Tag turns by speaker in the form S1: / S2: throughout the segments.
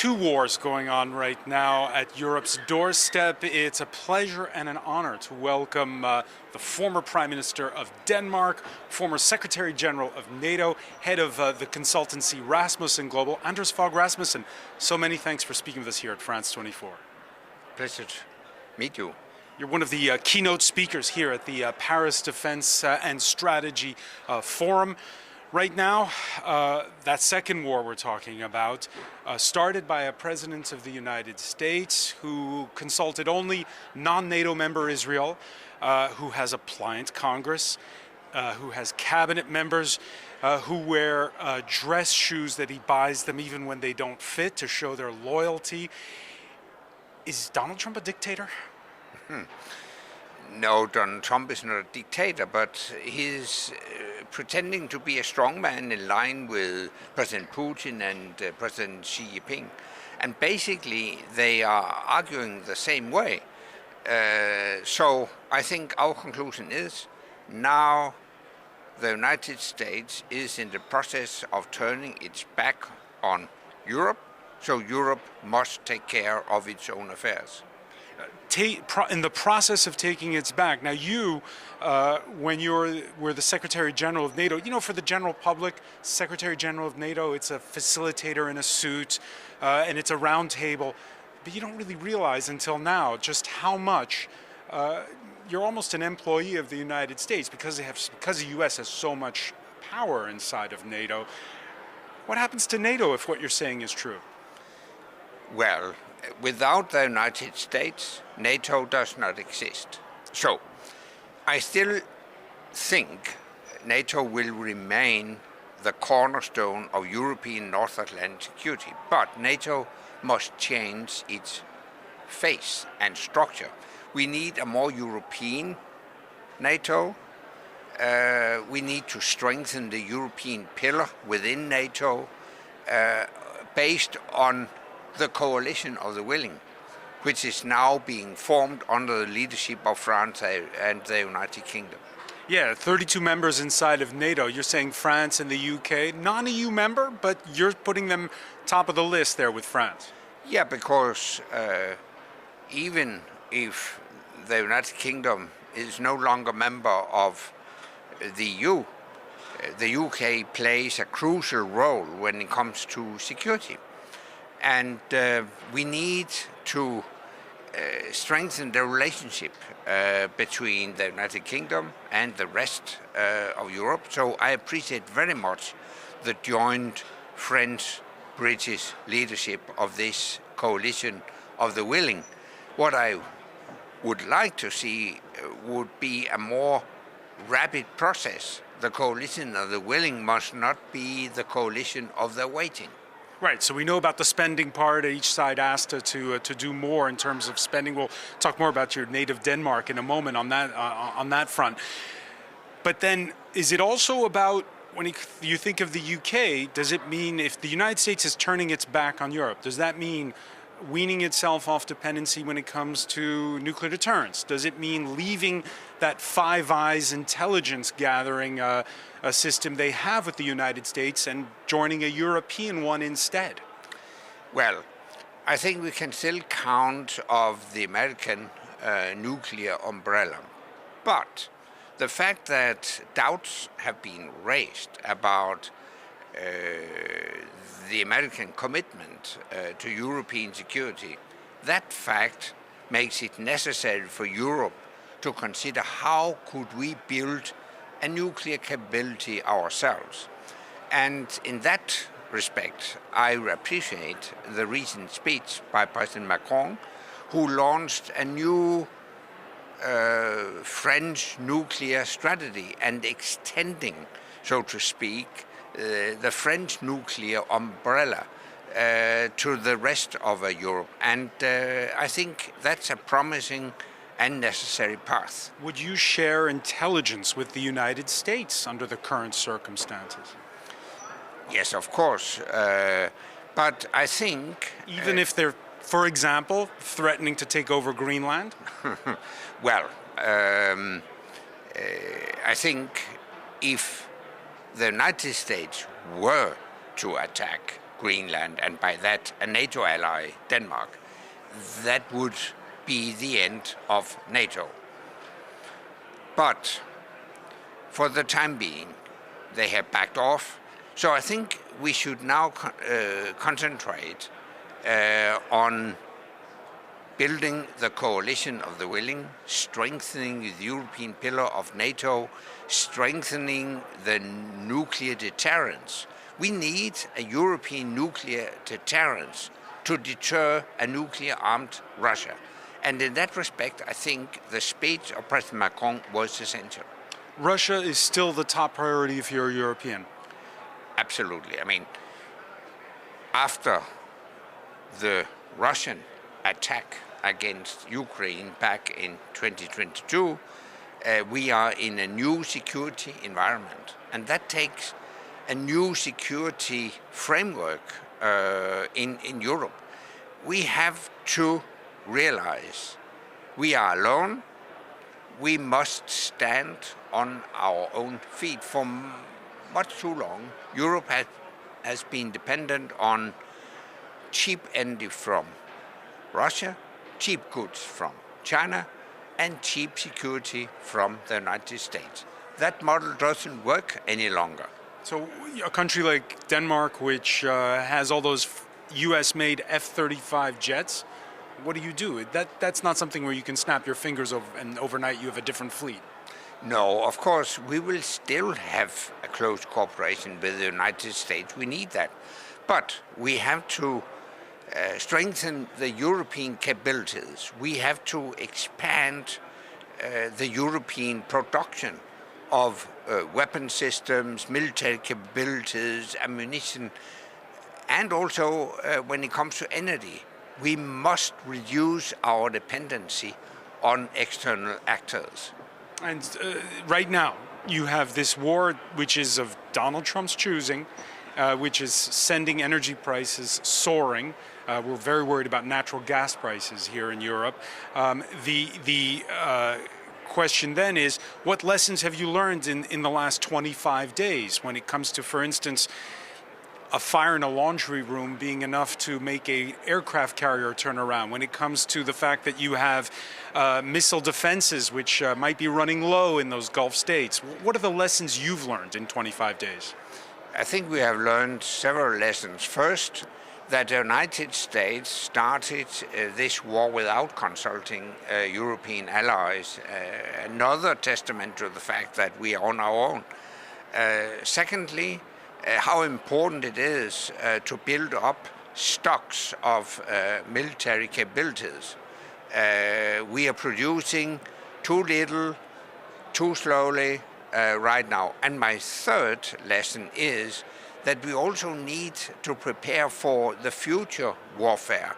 S1: Two wars going on right now at Europe's doorstep. It's a pleasure and an honor to welcome the former Prime Minister of Denmark, former Secretary General of NATO, head of the consultancy Rasmussen Global, Anders Fogh Rasmussen. So many thanks for speaking with us here at France 24.
S2: Pleasure to meet you.
S1: You're one of the keynote speakers here at the Paris Defense and Strategy Forum. Right now, that second war we're talking about started by a president of the United States who consulted only non-NATO member Israel, who has a pliant Congress, who has cabinet members who wear dress shoes that he buys them even when they don't fit to show their loyalty. Is Donald Trump a dictator?
S2: No, Donald Trump is not a dictator, but he's pretending to be a strongman in line with President Putin and President Xi Jinping. And basically, they are arguing the same way. So I think our conclusion is now the United States is in the process of turning its back on Europe, so Europe must take care of its own affairs.
S1: In the process of taking its back. Now you, when were the Secretary General of NATO, you know, for the general public, Secretary General of NATO, it's a facilitator in a suit, and it's a round table, but you don't really realize until now just how much you're almost an employee of the United States because the U.S. has so much power inside of NATO. What happens to NATO if what you're saying is true?
S2: Well, without the United States, NATO does not exist. So, I still think NATO will remain the cornerstone of European North Atlantic security, but NATO must change its face and structure. We need a more European NATO. We need to strengthen the European pillar within NATO based on the coalition of the willing, which is now being formed under the leadership of France and the United Kingdom.
S1: Yeah, 32 members inside of NATO. You're saying France and the UK, non-EU member, but you're putting them top of the list there with France.
S2: Yeah, because even if the United Kingdom is no longer member of the EU, the UK plays a crucial role when it comes to security. And we need to strengthen the relationship between the United Kingdom and the rest of Europe. So I appreciate very much the joint French-British leadership of this coalition of the willing. What I would like to see would be a more rapid process. The coalition of the willing must not be the coalition of the waiting.
S1: Right, so we know about the spending part. Each side asked to do more in terms of spending. We'll talk more about your native Denmark in a moment on that front. But then, is it also about, when you think of the UK, does it mean if the United States is turning its back on Europe, does that mean weaning itself off dependency when it comes to nuclear deterrence? Does it mean leaving that Five Eyes intelligence gathering a system they have with the United States and joining a European one instead?
S2: Well, I think we can still count of the American nuclear umbrella. But the fact that doubts have been raised about the American commitment to European security, that fact makes it necessary for Europe to consider how could we build a nuclear capability ourselves. And in that respect, I appreciate the recent speech by President Macron, who launched a new French nuclear strategy and extending, so to speak, the French nuclear umbrella to the rest of Europe. And I think that's a promising and necessary path.
S1: Would you share intelligence with the United States under the current circumstances?
S2: Yes, of course. But I think...
S1: Even if they're, for example, threatening to take over Greenland?
S2: Well, I think if the United States were to attack Greenland, and by that a NATO ally, Denmark, that would be the end of NATO. But for the time being, they have backed off. So I think we should now concentrate on building the coalition of the willing, strengthening the European pillar of NATO, strengthening the nuclear deterrence. We need a European nuclear deterrence to deter a nuclear-armed Russia. And in that respect, I think the speech of President Macron was essential.
S1: Russia is still the top priority if you're a European.
S2: Absolutely. I mean, after the Russian attack against Ukraine back in 2022, we are in a new security environment. And that takes a new security framework in Europe. We have to realize we are alone. We must stand on our own feet. For much too long, Europe has been dependent on cheap energy from Russia, cheap goods from China, and cheap security from the United States. That model doesn't work any longer.
S1: So a country like Denmark, which has all those US-made F-35 jets, what do? That's not something where you can snap your fingers over and overnight you have a different fleet.
S2: No, of course, we will still have a close cooperation with the United States. We need that. But we have to strengthen the European capabilities. We have to expand the European production of weapon systems, military capabilities, ammunition, and also when it comes to energy, we must reduce our dependency on external actors.
S1: And right now, you have this war which is of Donald Trump's choosing, which is sending energy prices soaring. We're very worried about natural gas prices here in Europe. The question then is, what lessons have you learned in the last 25 days when it comes to, for instance, a fire in a laundry room being enough to make an aircraft carrier turn around, when it comes to the fact that you have missile defenses which might be running low in those Gulf states? What are the lessons you've learned in 25 days?
S2: I think we have learned several lessons. First, that the United States started this war without consulting European allies. Another testament to the fact that we are on our own. Secondly, how important it is to build up stocks of military capabilities. We are producing too little, too slowly right now. And my third lesson is that we also need to prepare for the future warfare.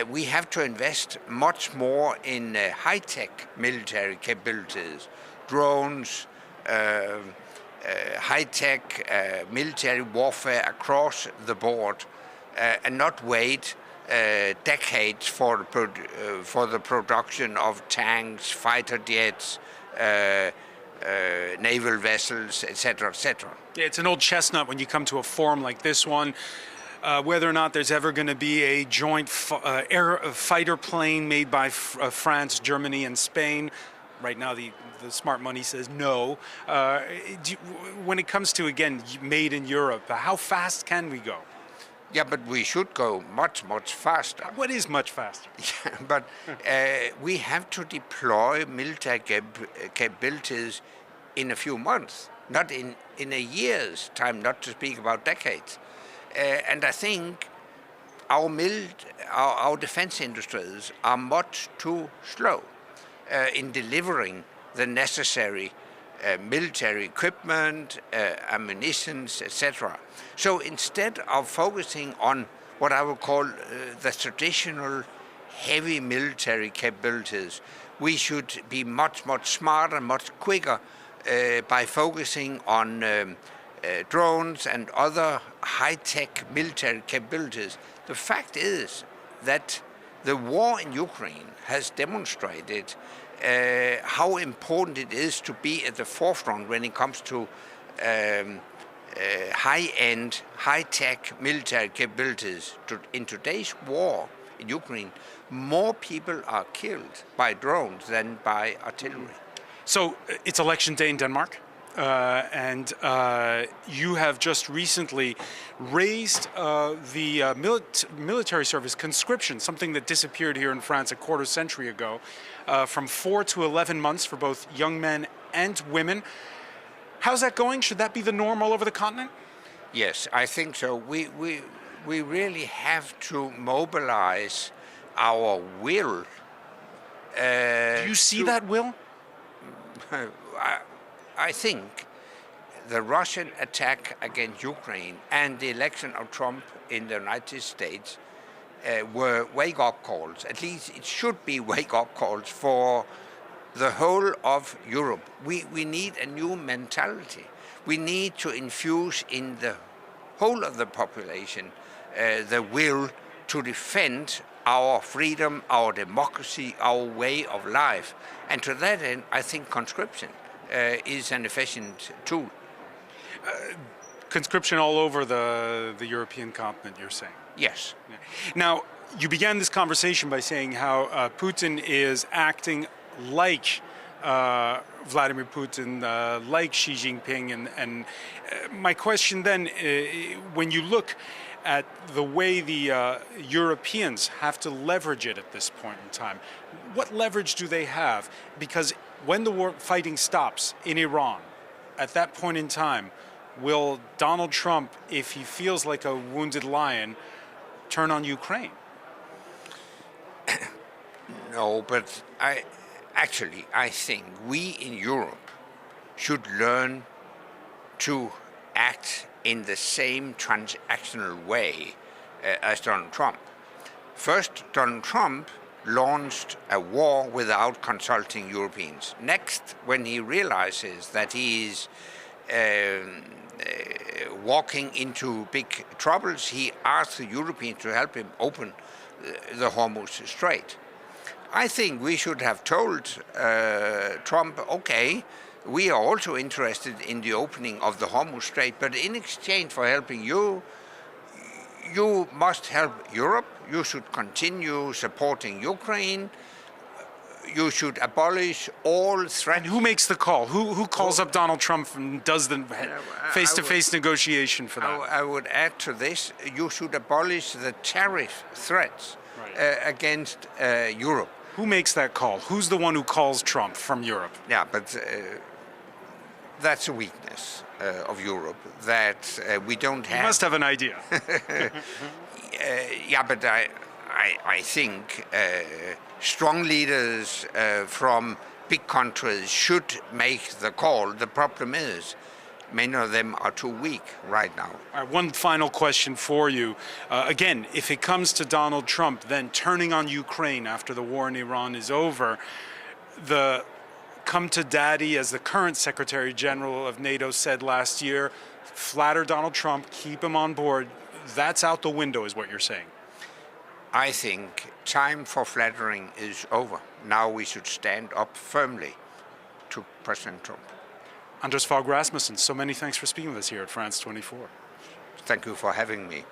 S2: We have to invest much more in high-tech military capabilities, drones, high-tech military warfare across the board, and not wait decades for the production of tanks, fighter jets, naval vessels, etc., etc.
S1: Yeah, it's an old chestnut when you come to a forum like this one. Whether or not there's ever going to be a joint fighter plane made by France, Germany, and Spain. Right now, the smart money says no. When it comes to, again, made in Europe, how fast can we go?
S2: Yeah, but we should go much, much faster.
S1: What is much faster?
S2: Yeah, but we have to deploy military capabilities in a few months, not in a year's time, not to speak about decades. And I think our defense industries are much too slow in delivering the necessary military equipment, ammunitions, etc. So instead of focusing on what I would call the traditional heavy military capabilities, we should be much, much smarter, much quicker by focusing on drones and other high-tech military capabilities. The fact is that the war in Ukraine has demonstrated how important it is to be at the forefront when it comes to high-end, high-tech military capabilities. In today's war in Ukraine, more people are killed by drones than by artillery.
S1: So it's election day in Denmark, and you have just recently raised the military service conscription, something that disappeared here in France a quarter century ago, from 4 to 11 months for both young men and women. How's that going? Should that be the norm all over the continent?
S2: Yes, I think so. We really have to mobilize our will.
S1: Do you see that will?
S2: I think the Russian attack against Ukraine and the election of Trump in the United States were wake-up calls. At least it should be wake-up calls for the whole of Europe. We need a new mentality. We need to infuse in the whole of the population the will to defend our freedom, our democracy, our way of life. And to that end, I think conscription is an efficient tool.
S1: Conscription all over the European continent, you're saying?
S2: Yes.
S1: Yeah. Now, you began this conversation by saying how Putin is acting like Vladimir Putin, like Xi Jinping, and my question then, when you look at the way the Europeans have to leverage it at this point in time, what leverage do they have? Because when the war fighting stops in Iran, at that point in time, will Donald Trump, if he feels like a wounded lion, turn on Ukraine?
S2: No, but I think we in Europe should learn to act in the same transactional way as Donald Trump. First, Donald Trump launched a war without consulting Europeans. Next, when he realizes that he is walking into big troubles, he asks the Europeans to help him open the Hormuz Strait. I think we should have told Trump, okay, we are also interested in the opening of the Hormuz Strait, but in exchange for helping you, you must help Europe. You should continue supporting Ukraine. You should abolish all threats.
S1: And who makes the call? Who calls up Donald Trump and does the face-to-face negotiation for that?
S2: I would add to this, you should abolish the tariff threats against Europe.
S1: Who makes that call? Who's the one who calls Trump from Europe?
S2: Yeah, but that's a weakness of Europe, that we don't have.
S1: You must have an idea.
S2: Yeah, but I think strong leaders from big countries should make the call. The problem is, many of them are too weak right now.
S1: All right, one final question for you. Again, if it comes to Donald Trump then turning on Ukraine after the war in Iran is over, the come to daddy, as the current Secretary General of NATO said last year, flatter Donald Trump, keep him on board, that's out the window is what you're saying.
S2: I think time for flattering is over. Now we should stand up firmly to President Trump.
S1: Anders Fogh Rasmussen, so many thanks for speaking with us here at France 24.
S2: Thank you for having me.